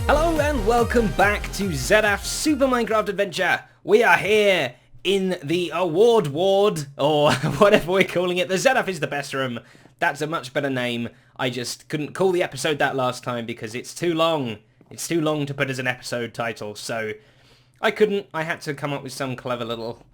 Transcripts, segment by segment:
Hello and welcome back to Zedaph's Super Minecraft Adventure. We are here in the award ward, or whatever we're calling it. The Zedaph is the best room. That's a much better name. I just couldn't call the episode that last time because it's too long. It's too long to put as an episode title, so I couldn't. I had to come up with some clever little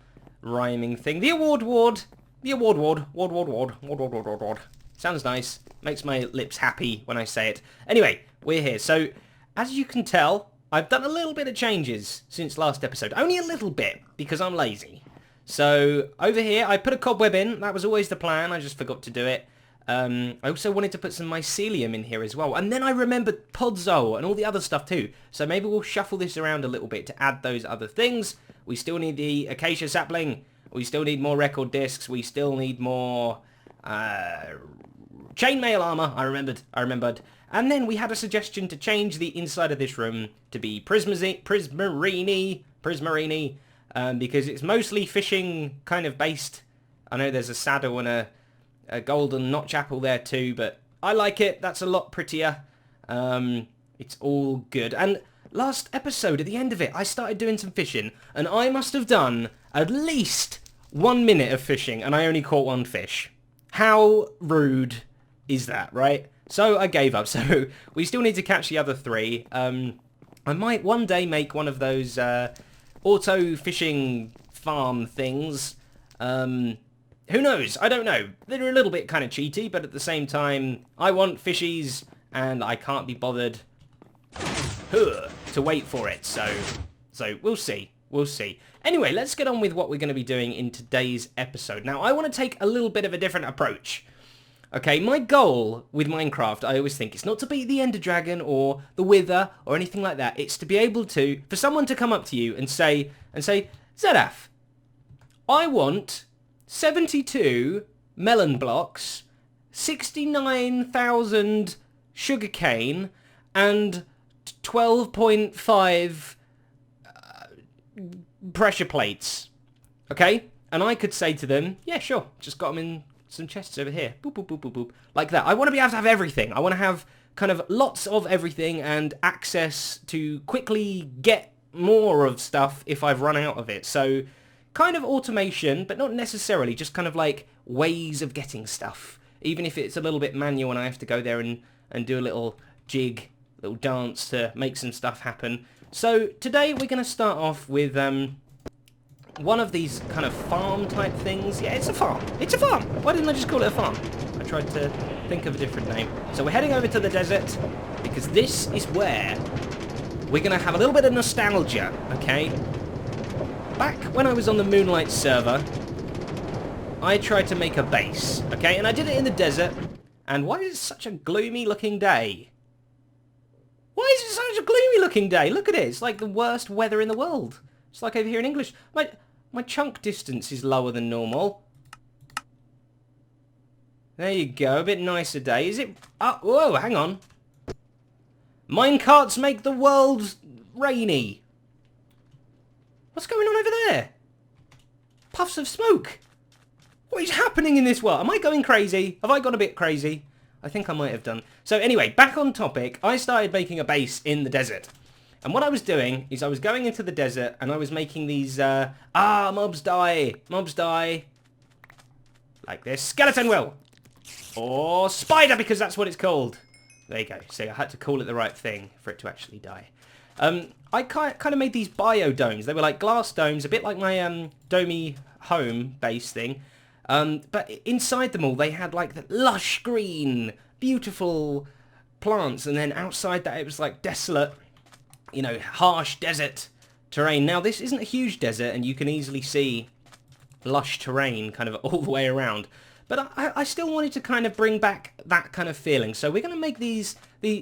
rhyming thing. The award ward. The award ward. Ward. Sounds nice. Makes my lips happy when I say it. Anyway, we're here. So, as you can tell, I've done a little bit of changes since last episode. Only a little bit, because I'm lazy. So, over here, I put a cobweb in. That was always the plan. I just forgot to do it. I also wanted to put some mycelium in here as well. And then I remembered podzol and all the other stuff too. So maybe we'll shuffle this around a little bit to add those other things. We still need the acacia sapling. We still need more record discs. We still need more chainmail armor. I remembered. And then we had a suggestion to change the inside of this room to be prismarini, because it's mostly fishing kind of based. I know there's a saddle and a golden notch apple there too, but I like it. That's a lot prettier. It's all good. And last episode, at the end of it, I started doing some fishing, and I must have done at least 1 minute of fishing, and I only caught one fish. How rude is that, right? So I gave up. So we still need to catch the other 3. I might one day make one of those auto fishing farm things. Who knows? I don't know. They're a little bit kind of cheaty, but at the same time, I want fishies, and I can't be bothered to wait for it. So we'll see. We'll see. Anyway, let's get on with what we're going to be doing in today's episode. Now, I want to take a little bit of a different approach. Okay, my goal with Minecraft, I always think, it's not to beat the Ender Dragon or the Wither or anything like that. It's to be able to, for someone to come up to you and say, Zedaph, I want 72 melon blocks, 69,000 sugarcane, and 12.5 pressure plates. Okay? And I could say to them, yeah, sure, just got them in some chests over here. Boop, boop, boop, boop, boop. Like that. I want to be able to have everything. I want to have kind of lots of everything and access to quickly get more of stuff if I've run out of it. So, kind of automation, but not necessarily. Just kind of like ways of getting stuff. Even if it's a little bit manual and I have to go there and do a little jig, little dance to make some stuff happen. So, today we're going to start off with one of these kind of farm type things. Yeah, it's a farm. It's a farm. Why didn't I just call it a farm? I tried to think of a different name. So we're heading over to the desert because this is where we're going to have a little bit of nostalgia, okay? Back when I was on the Moonlight server, I tried to make a base, okay? And I did it in the desert. And why is it such a gloomy looking day? Why is it such a gloomy looking day? Look at it. It's like the worst weather in the world. It's like over here in English. My chunk distance is lower than normal. There you go. A bit nicer day. Is it? Oh, whoa, hang on. Minecarts make the world rainy. What's going on over there? Puffs of smoke. What is happening in this world? Am I going crazy? Have I gone a bit crazy? I think I might have done. So anyway, back on topic. I started making a base in the desert. And what I was doing is I was going into the desert and I was making these, mobs die. Mobs die. Like this. Skeleton will. Or spider, because that's what it's called. There you go. See, I had to call it the right thing for it to actually die. I kind of made these biodomes. They were like glass domes, a bit like my domey home base thing. But inside them all, they had like the lush green, beautiful plants. And then outside that, it was like desolate, you know, harsh desert terrain. Now, this isn't a huge desert, and you can easily see lush terrain kind of all the way around. But I still wanted to kind of bring back that kind of feeling. So we're going to make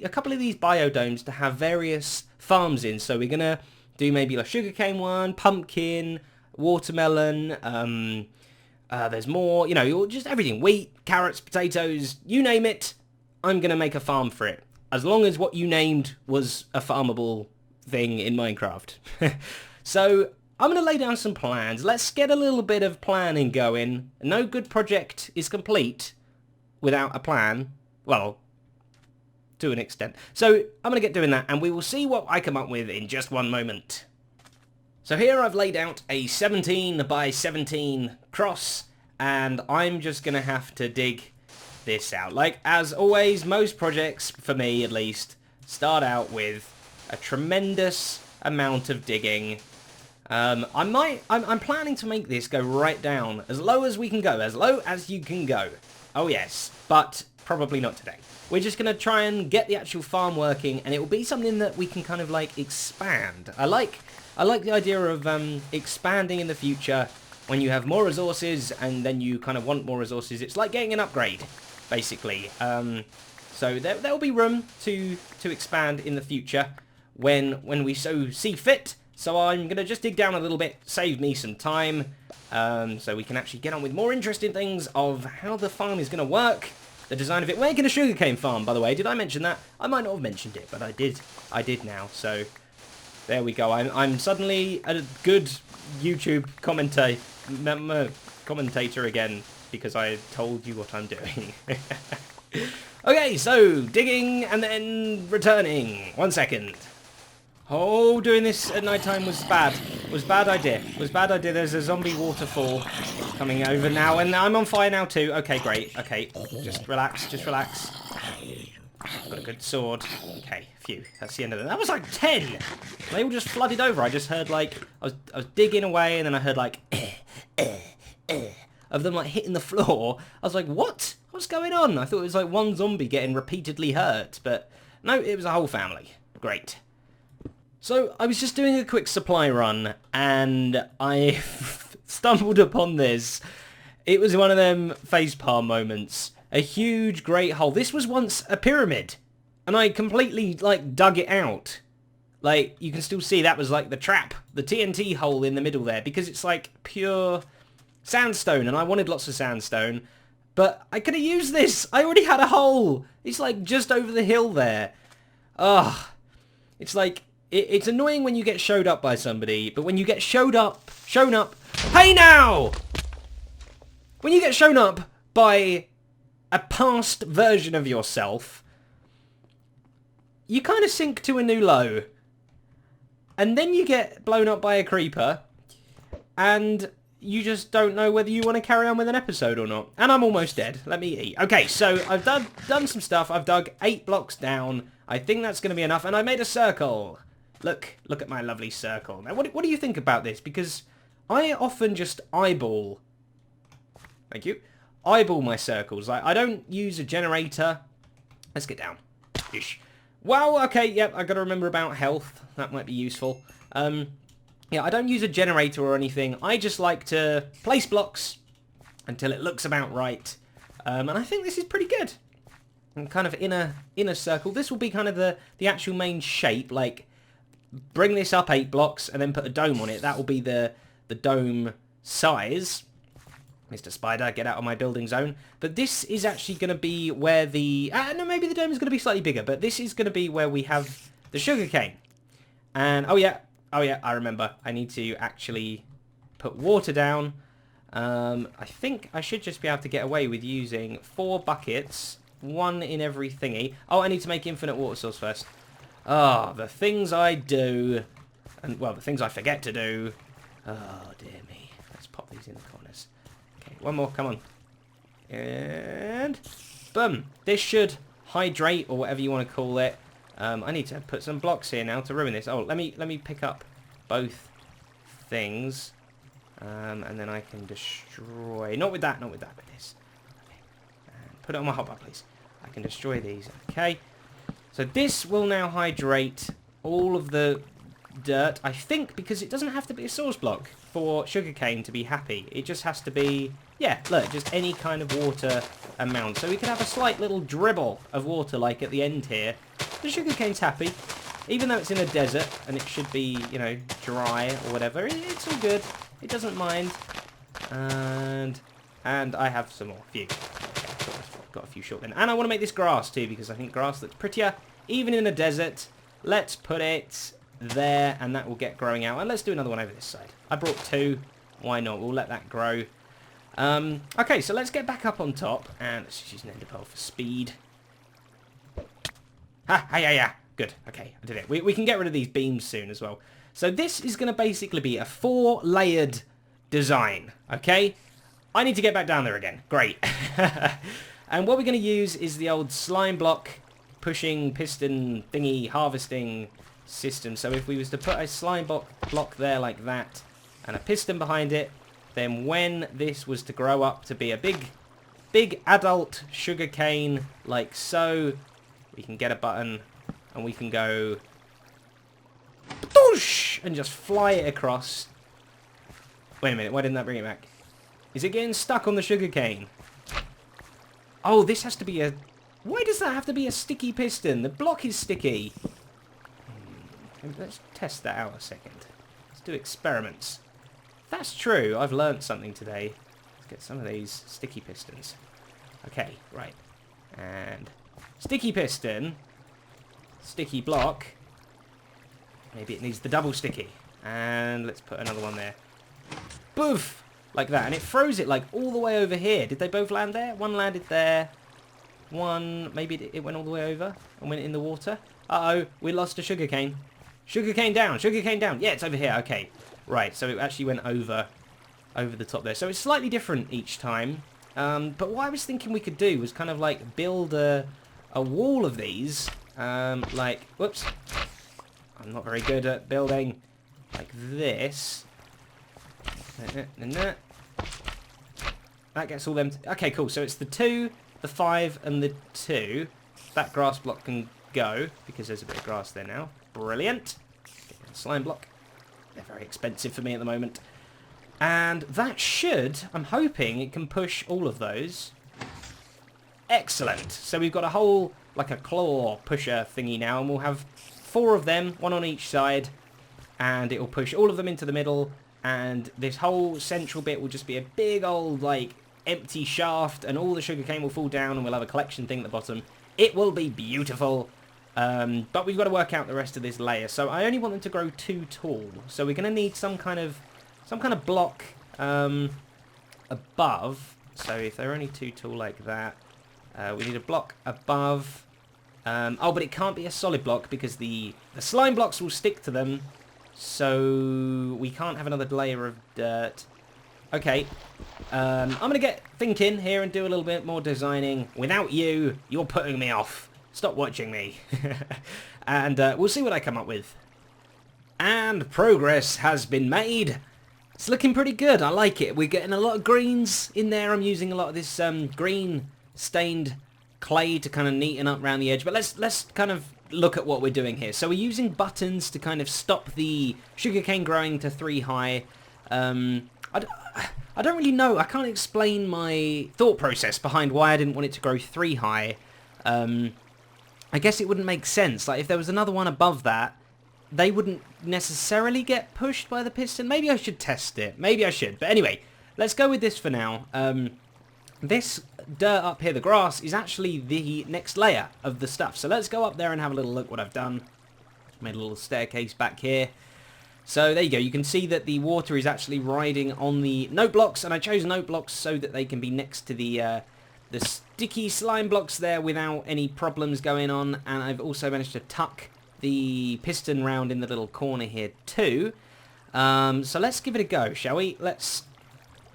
a couple of these biodomes to have various farms in. So we're going to do maybe a sugarcane one, pumpkin, watermelon, there's more, you know, just everything. Wheat, carrots, potatoes, you name it, I'm going to make a farm for it. As long as what you named was a farmable thing in Minecraft. So I'm going to lay down some plans. Let's get a little bit of planning going. No good project is complete without a plan. Well, to an extent. So I'm going to get doing that, and we will see what I come up with in just one moment. So here I've laid out a 17 by 17 cross, and I'm just going to have to dig this out. Like, as always, most projects, for me at least, start out with a tremendous amount of digging. I'm planning to make this go right down, as low as we can go, as low as you can go. Oh yes, but probably not today. We're just going to try and get the actual farm working, and it will be something that we can kind of like expand. I like the idea of expanding in the future when you have more resources and then you kind of want more resources. It's like getting an upgrade, basically. So there'll be room to expand in the future when we so see fit. So I'm going to just dig down a little bit, save me some time, so we can actually get on with more interesting things of how the farm is going to work, the design of it. We're making a sugarcane farm, by the way. Did I mention that? I might not have mentioned it, but I did. I did now, so there we go. I'm suddenly a good YouTube commentator again, because I told you what I'm doing. Okay, so digging and then returning. 1 second. Oh, doing this at night time was bad. Was bad idea. Was bad idea. There's a zombie waterfall coming over now, and I'm on fire now too. Okay, great. Okay, just relax. Just relax. Got a good sword. Okay, phew. That's the end of it. That was like 10. They all just flooded over. I just heard like I was digging away, and then I heard like of them like hitting the floor. I was like, what? What's going on? I thought it was like one zombie getting repeatedly hurt, but no, it was a whole family. Great. So I was just doing a quick supply run, and I stumbled upon this. It was one of them facepalm moments. A huge great hole. This was once a pyramid, and I completely like dug it out. Like, you can still see that was like the trap, the TNT hole in the middle there, because it's like pure sandstone, and I wanted lots of sandstone, but I could have used this. I already had a hole. It's like just over the hill there. Ugh. It's like, it's annoying when you get showed up by somebody, but when you get shown up, hey now! When you get shown up by a past version of yourself, you kind of sink to a new low. And then you get blown up by a creeper, and you just don't know whether you want to carry on with an episode or not. And I'm almost dead. Let me eat. Okay, so I've done some stuff. I've dug 8 blocks down. I think that's going to be enough, and I made a circle. Look at my lovely circle. Now, what do you think about this? Because I often just eyeball. Thank you. Eyeball my circles. I don't use a generator. Let's get down. Ish. Well, okay, yep, I got to remember about health. That might be useful. Yeah, I don't use a generator or anything. I just like to place blocks until it looks about right. And I think this is pretty good. And kind of in a circle. This will be kind of the actual main shape. Like, bring this up 8 blocks and then put a dome on it. That will be the dome size. Mr. Spider, get out of my building zone. But this is actually going to be where the... no, maybe the dome is going to be slightly bigger. But this is going to be where we have the sugarcane. And, oh yeah, I remember. I need to actually put water down. I think I should just be able to get away with using 4 buckets. 1 in every thingy. Oh, I need to make infinite water source first. Ah, the things I do. And, well, the things I forget to do. Oh, dear me. Let's pop these in the corners. Okay, 1 more, come on. And boom. This should hydrate, or whatever you want to call it. I need to put some blocks here now to ruin this. Oh, let me pick up both things. And then I can destroy... Not with that, with this. Okay. And put it on my hotbar, please. I can destroy these. Okay. So this will now hydrate all of the dirt, I think, because it doesn't have to be a source block for sugarcane to be happy. It just has to be, yeah, look, just any kind of water amount. So we could have a slight little dribble of water like at the end here. The sugarcane's happy, even though it's in a desert and it should be, you know, dry or whatever. It's all good. It doesn't mind. And I have some more. Phew. Okay, got a few short then. And I want to make this grass too, because I think grass looks prettier, even in a desert. Let's put it there, and that will get growing out. And let's do another one over this side. I brought 2. Why not? We'll let that grow. Okay, so let's get back up on top, and let's just use an ender pearl for speed. Yeah. Good. Okay, I did it. We can get rid of these beams soon as well. So this is going to basically be a 4-layered design, okay? I need to get back down there again. Great. And what we're going to use is the old slime block pushing piston thingy harvesting system. So if we was to put a slime block there like that and a piston behind it, then when this was to grow up to be a big adult sugarcane like so, we can get a button and we can go doosh, and just fly it across. Wait a minute, why didn't that bring it back? Is it getting stuck on the sugarcane? Oh, this has to be a... Why does that have to be a sticky piston? The block is sticky. Let's test that out a second. Let's do experiments. If that's true, I've learnt something today. Let's get some of these sticky pistons. Okay, right. And sticky piston. Sticky block. Maybe it needs the double sticky. And let's put another one there. Boof! Like that. And it throws it like all the way over here. Did they both land there? One landed there. One, maybe it went all the way over and went in the water. Uh-oh, we lost a sugarcane. Sugarcane down, sugarcane down. Yeah, it's over here. Okay. Right, so it actually went over the top there. So it's slightly different each time. But what I was thinking we could do was kind of like build a wall of these. Like, whoops. I'm not very good at building like this. That gets all them... Okay, cool. So it's the 2, the 5, and the 2. That grass block can go, because there's a bit of grass there now. Brilliant. Get the slime block. They're very expensive for me at the moment. And that should... I'm hoping it can push all of those. Excellent. So we've got a whole, like a claw pusher thingy now, and we'll have 4 of them, 1 on each side, and it'll push all of them into the middle. And this whole central bit will just be a big old, like, empty shaft, and all the sugarcane will fall down, and we'll have a collection thing at the bottom. It will be beautiful. But we've got to work out the rest of this layer. So I only want them to grow too tall. So we're going to need some kind of block above. So if they're only too tall like that, we need a block above. Oh, but it can't be a solid block because the slime blocks will stick to them. So we can't have another layer of dirt. Okay. I'm going to get thinking here and do a little bit more designing. Without you, you're putting me off. Stop watching me. And we'll see what I come up with. And progress has been made. It's looking pretty good. I like it. We're getting a lot of greens in there. I'm using a lot of this green stained clay to kind of neaten up around the edge. But let's kind of look at what we're doing here. So we're using buttons to kind of stop the sugarcane growing to 3 high. I don't really know. I can't explain my thought process behind why I didn't want it to grow 3 high. I guess it wouldn't make sense. Like if there was another one above that, they wouldn't necessarily get pushed by the piston. Maybe I should test it. Maybe I should. But anyway, let's go with this for now. This dirt up here, the grass, is actually the next layer of the stuff. So let's go up there and have a little look what I've done. Made a little staircase back here. So there you go. You can see that the water is actually riding on the note blocks, and I chose note blocks so that they can be next to the sticky slime blocks there without any problems going on. And I've also managed to tuck the piston round in the little corner here too. So let's give it a go, shall we? Let's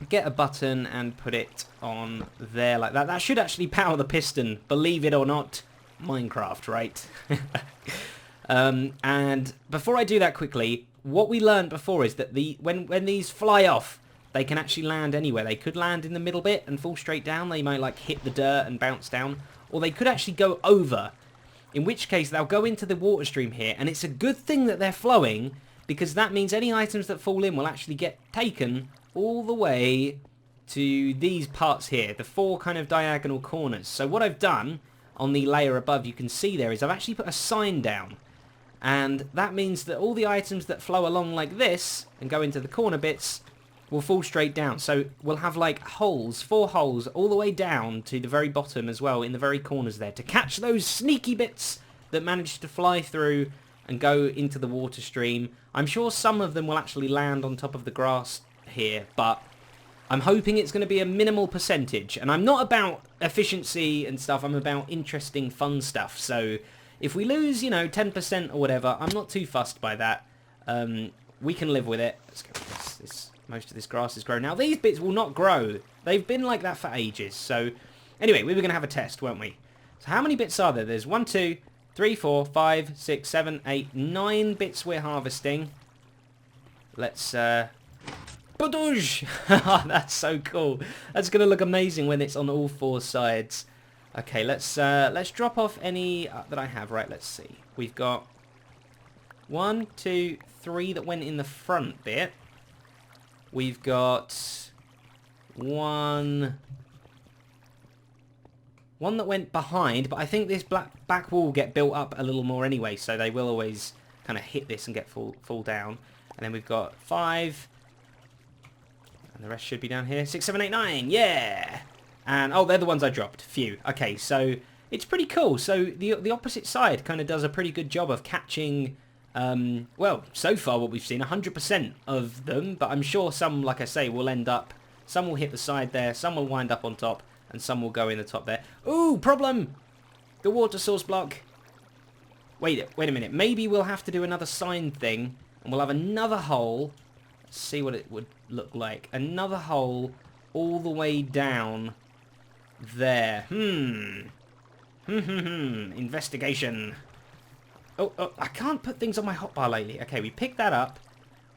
get a button and put it on there like that. That should actually power the piston, believe it or not. Minecraft, right? And before I do that quickly, what we learned before is that when these fly off, they can actually land anywhere. They could land in the middle bit and fall straight down. They might like hit the dirt and bounce down, or they could actually go over, in which case they'll go into the water stream here. And it's a good thing that they're flowing, because that means any items that fall in will actually get taken all the way to these parts here, the 4 kind of diagonal corners. So what I've done on the layer above, you can see there, is I've actually put a sign down. And that means that all the items that flow along like this and go into the corner bits will fall straight down. So we'll have like holes, 4 holes all the way down to the very bottom as well, in the very corners there, to catch those sneaky bits that manage to fly through and go into the water stream. I'm sure some of them will actually land on top of the grass here, but I'm hoping it's going to be a minimal percentage. And I'm not about efficiency and stuff, I'm about interesting fun stuff. So If we lose, you know, 10% or whatever, I'm not too fussed by that. We can live with it. Let's go with this. Most of this grass is grown. Now, these bits will not grow. They've been like that for ages. So, anyway, we were going to have a test, weren't we? So, how many bits are there? There's 1, 2, 3, 4, 5, 6, 7, 8, 9 bits we're harvesting. Let's, Badoosh! That's so cool. That's going to look amazing when it's on all 4 sides. Okay, let's drop off any that I have. Right, let's see. We've got 1, 2, 3 that went in the front bit. We've got one that went behind, but I think this back wall will get built up a little more anyway, so they will always kind of hit this and get fall down. And then we've got 5, and the rest should be down here. 6, 7, 8, 9, yeah! And, oh, they're the ones I dropped. Phew. Okay, so it's pretty cool. So the opposite side kind of does a pretty good job of catching... well, so far what we've seen, 100% of them, but I'm sure some, like I say, will end up, some will hit the side there, some will wind up on top, and some will go in the top there. Ooh, problem! The water source block. Wait a minute, maybe we'll have to do another sign thing, and we'll have another hole. Let's see what it would look like. Another hole all the way down there. Investigation. Oh, I can't put things on my hotbar lately. Okay, we pick that up.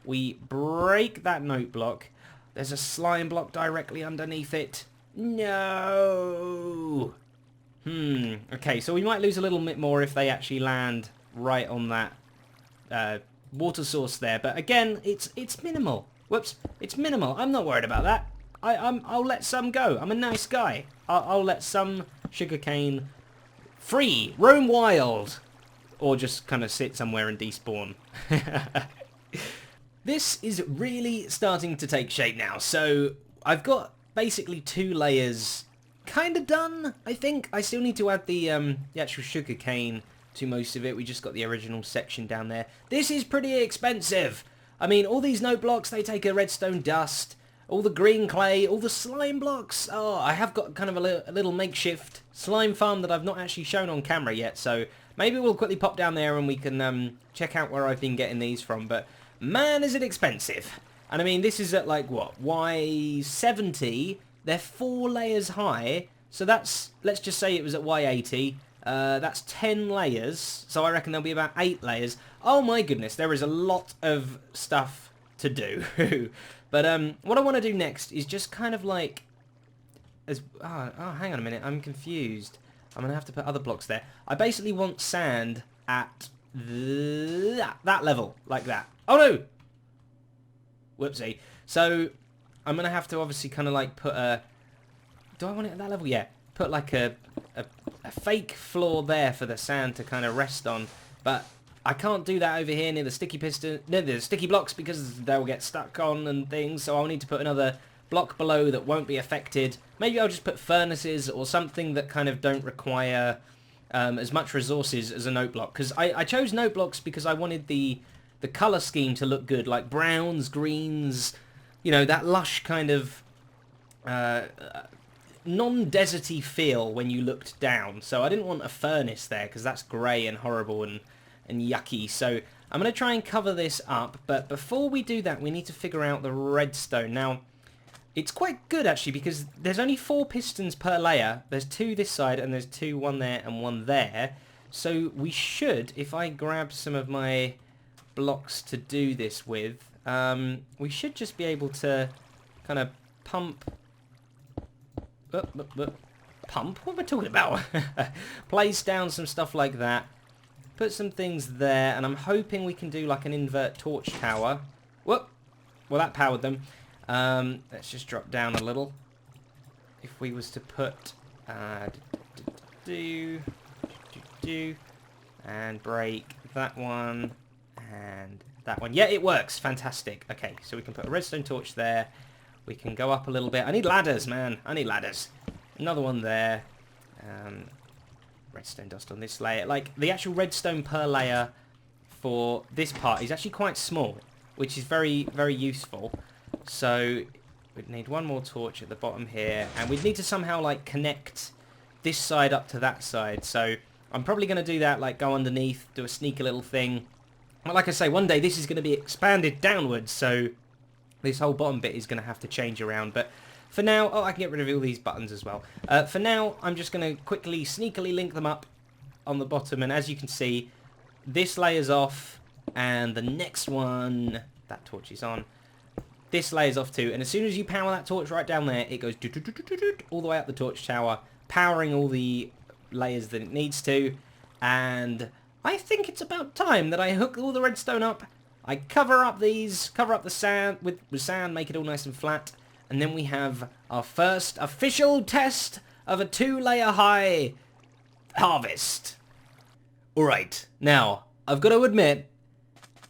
We break that note block. There's a slime block directly underneath it. No! Okay, so we might lose a little bit more if they actually land right on that water source there. But again, it's minimal. Whoops, it's minimal. I'm not worried about that. I'll let some go. I'm a nice guy. I'll let some sugarcane free, roam wild. Or just kind of sit somewhere and despawn. This is really starting to take shape now. So I've got basically 2 layers kind of done, I think. I still need to add the actual sugar cane to most of it. We just got the original section down there. This is pretty expensive. I mean, all these note blocks, they take a redstone dust. All the green clay, all the slime blocks. Oh, I have got kind of a little makeshift slime farm that I've not actually shown on camera yet. So maybe we'll quickly pop down there and we can check out where I've been getting these from. But man, is it expensive. And I mean, this is at like, what, Y70? They're 4 layers high. So that's, let's just say it was at Y80. That's 10 layers. So I reckon there'll be about 8 layers. Oh my goodness, there is a lot of stuff to do. But what I want to do next is just kind of like... Oh, hang on a minute, I'm confused. I'm going to have to put other blocks there. I basically want sand at that level, like that. Oh no! Whoopsie. So, I'm going to have to obviously kind of like put a... Do I want it at that level? Yeah. Put like a fake floor there for the sand to kind of rest on. But I can't do that over here near the sticky piston, near the sticky blocks, because they'll get stuck on and things. So I'll need to put another block below that won't be affected. Maybe I'll just put furnaces or something that kind of don't require as much resources as a note block. Because I chose note blocks because I wanted the colour scheme to look good, like browns, greens, you know, that lush kind of non-deserty feel when you looked down. So I didn't want a furnace there because that's grey and horrible and yucky. So I'm going to try and cover this up, but before we do that we need to figure out the redstone. Now it's quite good actually because there's only 4 pistons per layer. There's 2 this side and there's 2, 1 there and 1 there. So we should, if I grab some of my blocks to do this with, we should just be able to kind of pump... Pump? What am I talking about? Place down some stuff like that. Put some things there, and I'm hoping we can do like an invert torch tower. Whoop! Well, that powered them. Let's just drop down a little. If we was to put... and break that one, and that one. Yeah, it works. Fantastic. Okay, so we can put a redstone torch there. We can go up a little bit. I need ladders, man. I need ladders. Another one there. Redstone dust on this layer. Like, the actual redstone per layer for this part is actually quite small, which is very, very useful. So, we'd need one more torch at the bottom here, and we'd need to somehow, like, connect this side up to that side. So, I'm probably going to do that, like go underneath, do a sneaky little thing. But like I say, one day this is going to be expanded downwards, so this whole bottom bit is going to have to change around. But for now, oh, I can get rid of all these buttons as well. For now, I'm just going to quickly, sneakily link them up on the bottom. And as you can see, this layer's off, and the next one, that torch is on. This layer's off too, and as soon as you power that torch right down there, it goes all the way up the torch tower, powering all the layers that it needs to. And I think it's about time that I hook all the redstone up. I cover up the sand with sand, make it all nice and flat, and then we have our first official test of a 2-layer high harvest. Alright, now, I've got to admit,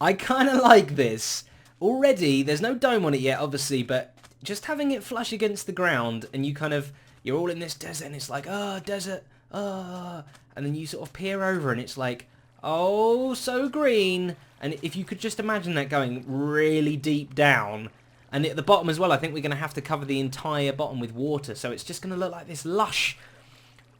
I kind of like this. Already, there's no dome on it yet, obviously, but just having it flush against the ground, and you're all in this desert, and it's like, oh, desert, oh, and then you sort of peer over, and it's like, oh, so green. And if you could just imagine that going really deep down, and at the bottom as well, I think we're going to have to cover the entire bottom with water, so it's just going to look like this lush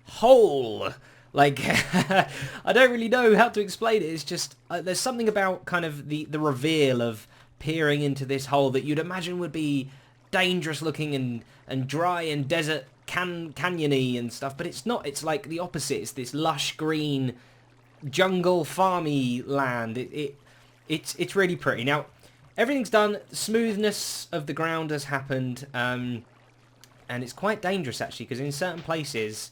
hole. Like, I don't really know how to explain it. It's just, there's something about kind of the reveal of peering into this hole that you'd imagine would be dangerous looking and dry and desert canyony and stuff, but it's not. It's like the opposite. It's this lush green jungle farmy land. It's really pretty. Now everything's done. The smoothness of the ground has happened, and it's quite dangerous actually, because in certain places,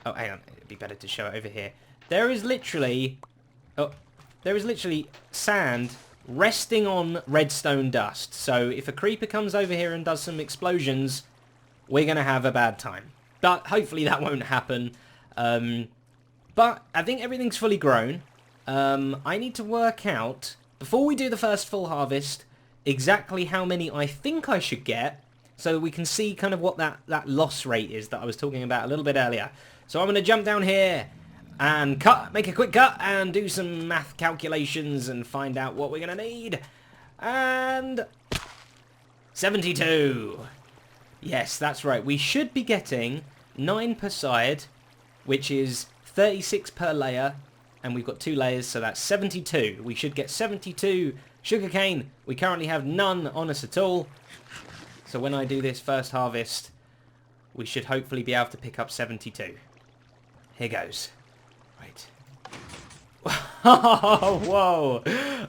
oh hang on, it'd be better to show it over here. There is literally sand resting on redstone dust. So if a creeper comes over here and does some explosions, we're going to have a bad time. But hopefully that won't happen. But I think everything's fully grown. I need to work out, before we do the first full harvest, exactly how many I think I should get, so that we can see kind of what that loss rate is that I was talking about a little bit earlier. So I'm going to jump down here and make a quick cut and do some math calculations and find out what we're going to need. And 72. Yes, that's right. We should be getting 9 per side, which is 36 per layer, and we've got 2 layers, so that's 72. We should get 72 sugarcane. We currently have none on us at all. So when I do this first harvest, we should hopefully be able to pick up 72. Here goes. Right. Whoa.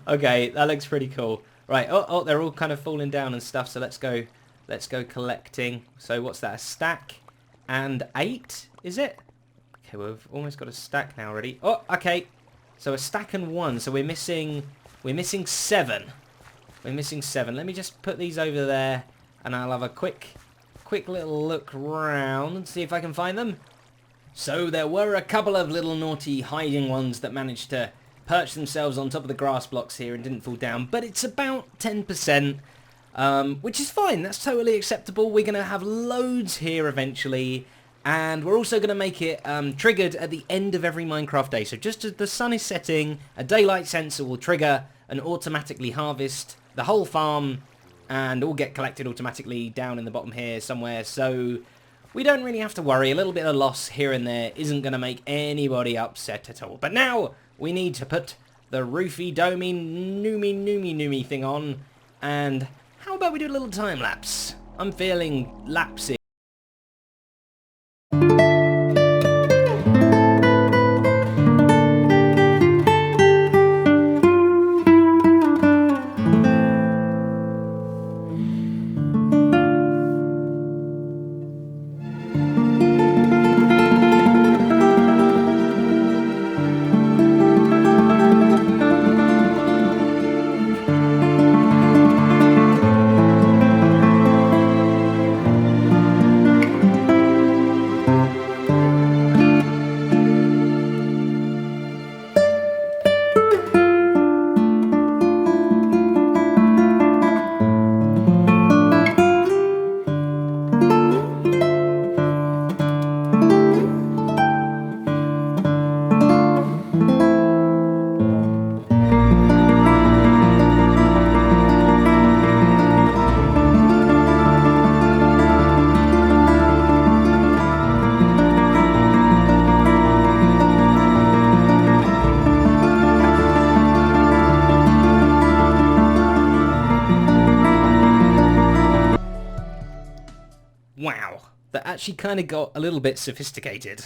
Okay, that looks pretty cool. Right. Oh, they're all kind of falling down and stuff. So let's go collecting. So what's that? A stack and 8, is it? Okay, we've almost got a stack now already. Oh, okay. So a stack and 1. So we're missing 7. We're missing 7. Let me just put these over there, and I'll have a quick little look round and see if I can find them. So there were a couple of little naughty hiding ones that managed to perch themselves on top of the grass blocks here and didn't fall down, but it's about 10%, which is fine. That's totally acceptable. We're going to have loads here eventually, and we're also going to make it triggered at the end of every Minecraft day. So just as the sun is setting, a daylight sensor will trigger and automatically harvest the whole farm, and all get collected automatically down in the bottom here somewhere. So we don't really have to worry. A little bit of loss here and there isn't going to make anybody upset at all. But now we need to put the roofy, domey, noomy thing on. And how about we do a little time lapse? I'm feeling lapsy. that actually kind of got a little bit sophisticated,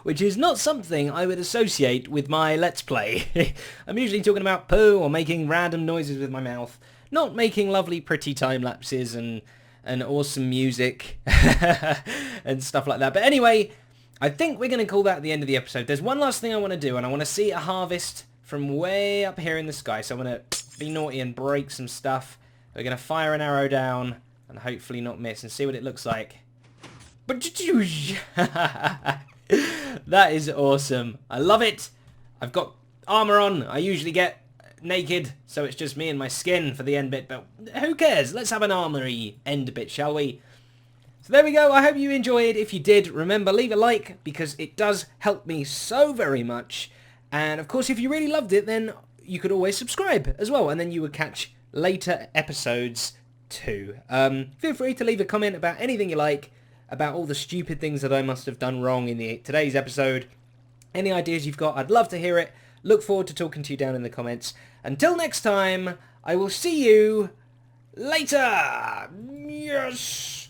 which is not something I would associate with my Let's Play. I'm usually talking about poo or making random noises with my mouth, not making lovely pretty time lapses and awesome music and stuff like that. But anyway, I think we're going to call that the end of the episode. There's one last thing I want to do, and I want to see a harvest from way up here in the sky. So I'm going to be naughty and break some stuff. We're going to fire an arrow down and hopefully not miss and see what it looks like. That is awesome. I love it. I've got armor on. I usually get naked, so it's just me and my skin for the end bit, but who cares? Let's have an armory end bit, shall we? So there we go. I hope you enjoyed. If you did, remember, leave a like, because it does help me so very much. And of course, if you really loved it, then you could always subscribe as well, and then you would catch later episodes too. Feel free to leave a comment about anything you like, about all the stupid things that I must have done wrong in today's episode. Any ideas you've got, I'd love to hear it. Look forward to talking to you down in the comments. Until next time, I will see you later. Yes.